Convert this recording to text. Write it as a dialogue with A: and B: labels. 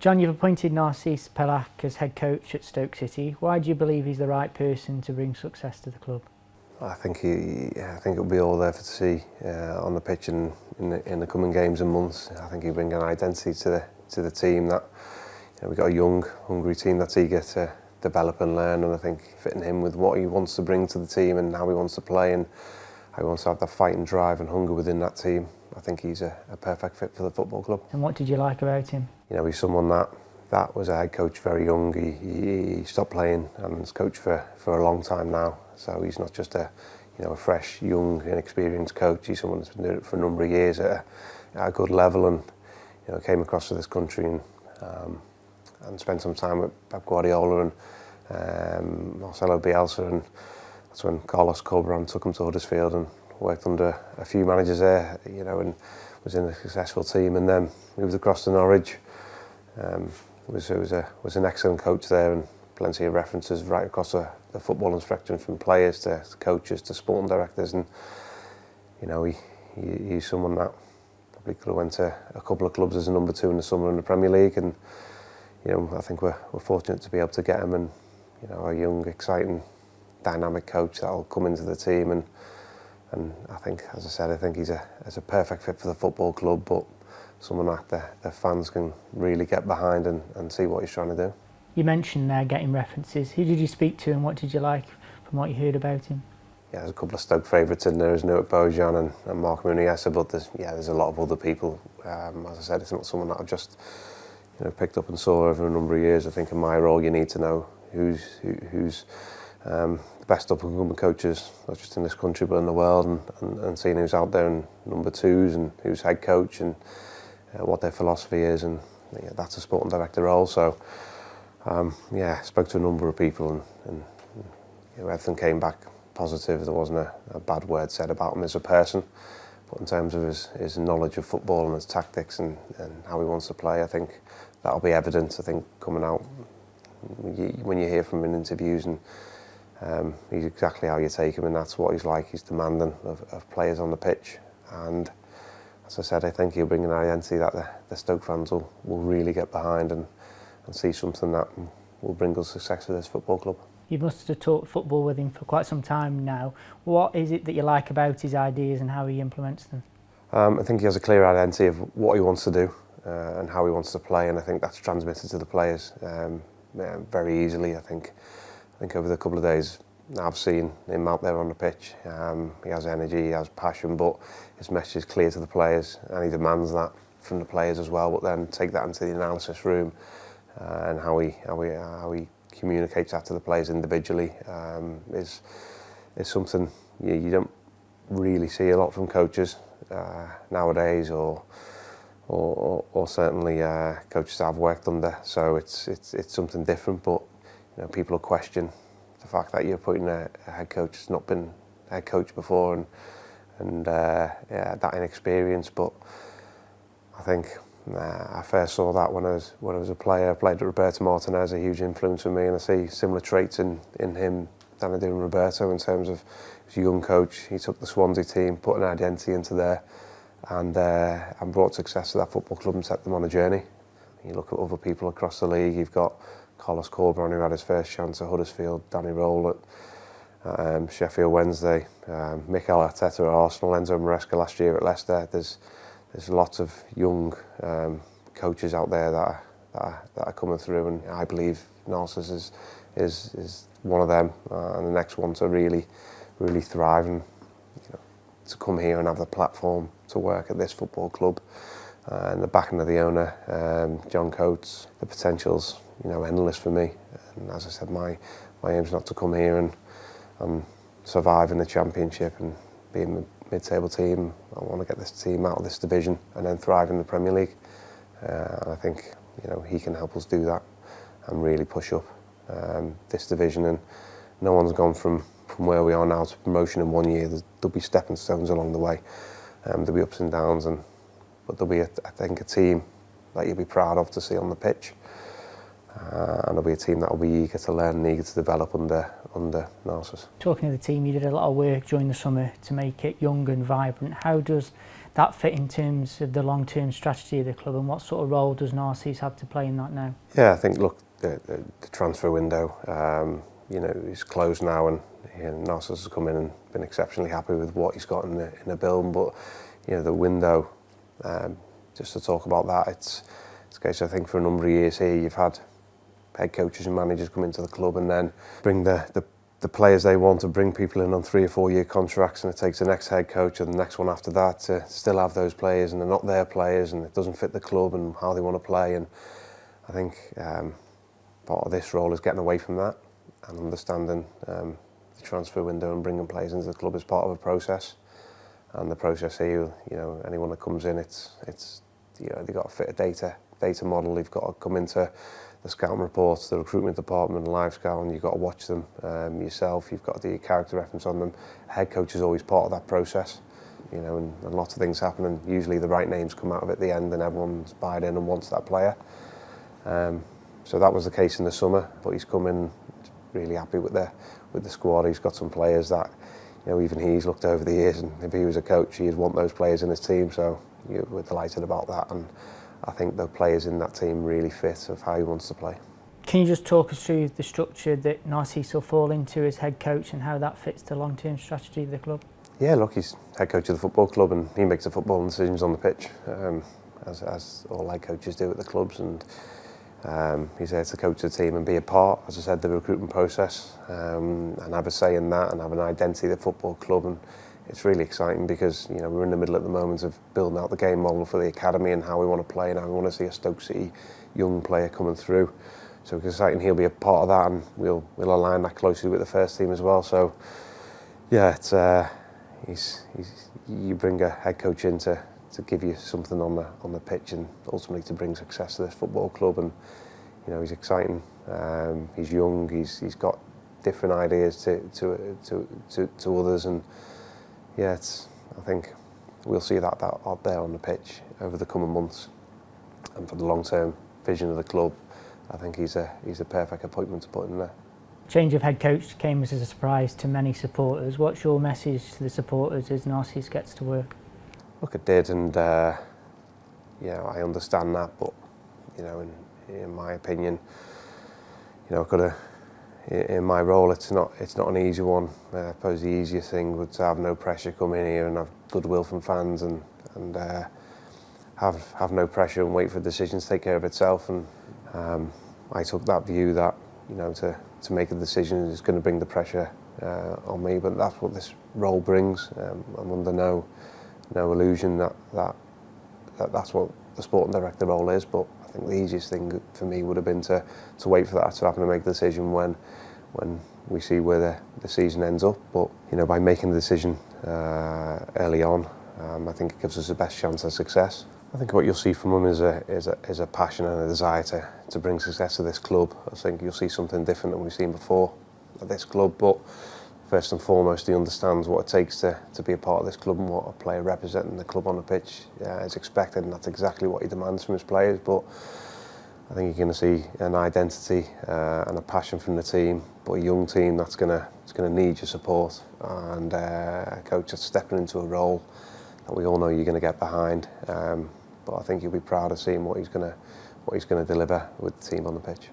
A: John, you've appointed Narcís Pèlach as head coach at Stoke City. Why do you believe he's the right person to bring success to the club?
B: I think it'll be all there to see on the pitch and in the coming games and months. I think he'll bring an identity to the team that we've got a young, hungry team that's eager to develop and learn, and I think fitting him with what he wants to bring to the team and how he wants to play and how he wants to have that fight and drive and hunger within that team. I think he's a perfect fit for the football club.
A: And what did you like about him?
B: He's someone that was a head coach very young. He stopped playing and has coached for a long time now. So he's not just a fresh, young, inexperienced coach. He's someone that's been doing it for a number of years at a good level, and came across to this country and spent some time with Pep Guardiola and Marcelo Bielsa, and that's when Carlos Corberán took him to Huddersfield and worked under a few managers there, and was in a successful team, and then moved across to Norwich. Was an excellent coach there, and plenty of references right across the footballing spectrum, from players to coaches to sporting directors, and he's someone that probably could have went to a couple of clubs as a number 2 in the summer in the Premier League, and I think we're fortunate to be able to get him, and a young, exciting, dynamic coach that'll come into the team, and I think, as I said, I think he's a perfect fit for the football club, but someone that the fans can really get behind and see what he's trying to do.
A: You mentioned there getting references. Who did you speak to and what did you like from what you heard about him?
B: Yeah, there's a couple of Stoke favourites in there, isn't there, Bae Junho and Marko, but there's a lot of other people. As I said, it's not someone that I've just picked up and saw over a number of years. I think in my role you need to know who's the best up-and-coming coaches, not just in this country but in the world, and seeing who's out there in number 2s and who's head coach and what their philosophy is, and that's a sporting director role. So I spoke to a number of people, and everything came back positive. There wasn't a bad word said about him as a person, but in terms of his knowledge of football and his tactics and how he wants to play, I think that'll be evident, I think, coming out when you hear from him in interviews, and he's exactly how you take him, and that's what he's like. He's demanding of players on the pitch, and as I said, I think he'll bring an identity that the Stoke fans will really get behind and see something that will bring us success to this football club.
A: You must have talked football with him for quite some time now. What is it that you like about his ideas and how he implements them?
B: I think he has a clear identity of what he wants to do and how he wants to play, and I think that's transmitted to the players very easily. I think over the couple of days I've seen him out there on the pitch. He has energy, he has passion, but his message is clear to the players, and he demands that from the players as well. But then take that into the analysis room and how he communicates that to the players individually is something you don't really see a lot from coaches nowadays, or certainly coaches I've worked under. So it's something different, but people will question the fact that you're putting a head coach that's not been head coach before and that inexperience. But I think I first saw that when I was a player. I played at Roberto Martinez, a huge influence on me, and I see similar traits in him than I do in Roberto in terms of he was a young coach. He took the Swansea team, put an identity into there, and brought success to that football club and set them on a journey. You look at other people across the league. You've got Carlos Corberán, who had his first chance at Huddersfield, Danny Rowell at Sheffield Wednesday, Mikel Arteta at Arsenal, Enzo Maresca last year at Leicester. There's lots of young coaches out there that are coming through, and I believe Narcís is one of them, and the next one to really thrive and to come here and have the platform to work at this football club. And the backing of the owner, John Coates, the potential's endless for me. And as I said, my aim's not to come here and survive in the Championship and be in the mid-table team. I want to get this team out of this division and then thrive in the Premier League. And I think he can help us do that and really push up this division. And no one's gone from where we are now to promotion in 1 year. There'll be stepping stones along the way. There'll be ups and downs, but there'll be, I think, a team that you'll be proud of to see on the pitch. And there'll be a team that will be eager to learn and eager to develop under Narcís.
A: Talking of the team, you did a lot of work during the summer to make it young and vibrant. How does that fit in terms of the long-term strategy of the club, and what sort of role does Narcís have to play in that now?
B: Yeah, I think, look, the transfer window, is closed now, and Narcís has come in and been exceptionally happy with what he's got in the building. But the window, just to talk about that, it's a case, I think, for a number of years here, you've had head coaches and managers come into the club and then bring the players they want, to bring people in on 3 or 4 year contracts, and it takes the next head coach and the next one after that to still have those players, and they're not their players, and it doesn't fit the club and how they want to play. And I think part of this role is getting away from that and understanding the transfer window and bringing players into the club as part of a process. And the process here, anyone that comes in, it's they've got to fit a data model. They've got to come into the scouting reports, the recruitment department, live scouting. You've got to watch them yourself. You've got to do your character reference on them. Head coach is always part of that process, and lots of things happen, and usually the right names come out of it at the end, and everyone's buying in and wants that player. So that was the case in the summer, but he's come in really happy with the squad. He's got some players that, even he's looked over the years, and if he was a coach, he'd want those players in his team. So we're delighted about that, and I think the players in that team really fit of how he wants to play.
A: Can you just talk us through the structure that Narcís will fall into as head coach and how that fits the long-term strategy of the club? Yeah,
B: look, he's head coach of the football club, and he makes the footballing decisions on the pitch, as all head coaches do at the clubs. And he's there to coach the team and be a part, as I said, the recruitment process, and have a say in that, and have an identity of the football club. And it's really exciting because we're in the middle at the moment of building out the game model for the academy and how we want to play and how we want to see a Stoke City young player coming through. So it's exciting. He'll be a part of that, and we'll align that closely with the first team as well. So yeah, it's you bring a head coach in to give you something on the pitch, and ultimately to bring success to this football club. And he's exciting. He's young. He's got different ideas to others, and yeah, I think we'll see that out there on the pitch over the coming months. And for the long-term vision of the club, I think he's a perfect appointment to put in there.
A: Change of head coach came as a surprise to many supporters. What's your message to the supporters as Narcís gets to work?
B: Look, it did, and I understand that, but in my opinion, in my role, it's not an easy one. I suppose the easiest thing would to have no pressure, come in here and have goodwill from fans, and have no pressure and wait for decisions to take care of itself. And I took that view that to make a decision is going to bring the pressure on me, but that's what this role brings. I'm under no illusion that's what the sporting director role is, but I think the easiest thing for me would have been to wait for that to happen and make the decision when we see where the season ends up. But by making the decision early on, I think it gives us the best chance of success. I think what you'll see from him is a passion and a desire to bring success to this club. I think you'll see something different than we've seen before at this club, but first and foremost, he understands what it takes to be a part of this club and what a player representing the club on the pitch is expected, and that's exactly what he demands from his players. But I think you're going to see an identity and a passion from the team, but a young team that's going to need your support, and a coach that's stepping into a role that we all know you're going to get behind. But I think you'll be proud of seeing what he's going to deliver with the team on the pitch.